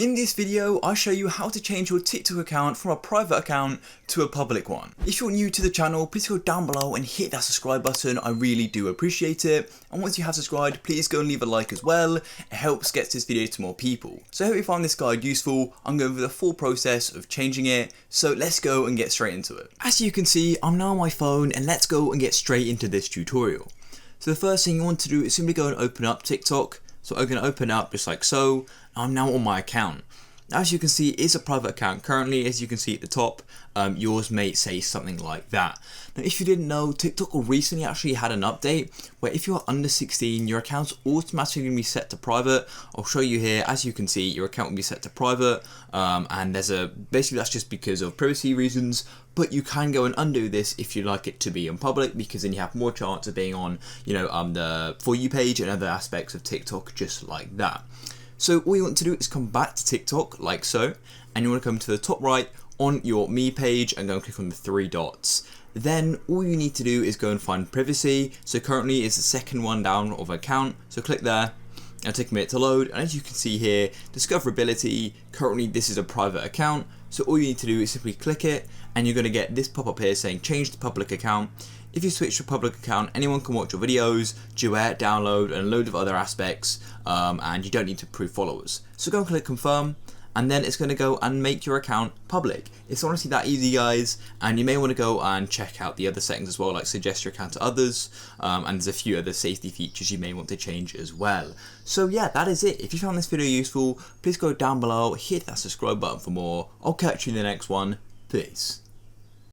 In this video, I show you how to change your TikTok account from a private account to a public one. If you're new to the channel, please go down below and hit that subscribe button. I really do appreciate it. And once you have subscribed, please go and leave a like as well. It helps get this video to more people. So I hope you find this guide useful. I'm going over the full process of changing it. So let's go and get straight into it. As you can see, I'm now on my phone and let's go and get straight into this tutorial. So the first thing you want to do is simply go and open up TikTok. So I'm going to open up just like so. I'm now on my account. As you can see, it's a private account currently. As you can see at the top, yours may say something like that. Now, if you didn't know, TikTok recently actually had an update where if you're under 16, your account's automatically going to be set to private. I'll show you here. As you can see, your account will be set to private, and there's basically that's just because of privacy reasons. But you can go and undo this if you like it to be on public, because then you have more chance of being on, the For You page and other aspects of TikTok just like that. So all you want to do is come back to TikTok like so, and you want to come to the top right on your Me page and go and click on the three dots. Then all you need to do is go and find privacy. So currently it's the second one down of account. So click there. It'll take a minute to load, and as you can see here, discoverability, currently this is a private account. So all you need to do is simply click it, and you're going to get this pop up here saying change to public account. If you switch to public account, anyone can watch your videos, duet, download, and a load of other aspects, and you don't need to approve followers. So go and click confirm, and then it's going to go and make your account public. It's honestly that easy, guys, and you may want to go and check out the other settings as well, like suggest your account to others, and there's a few other safety features you may want to change as well. So yeah, that is it. If you found this video useful, please go down below, hit that subscribe button for more. I'll catch you in the next one. Peace.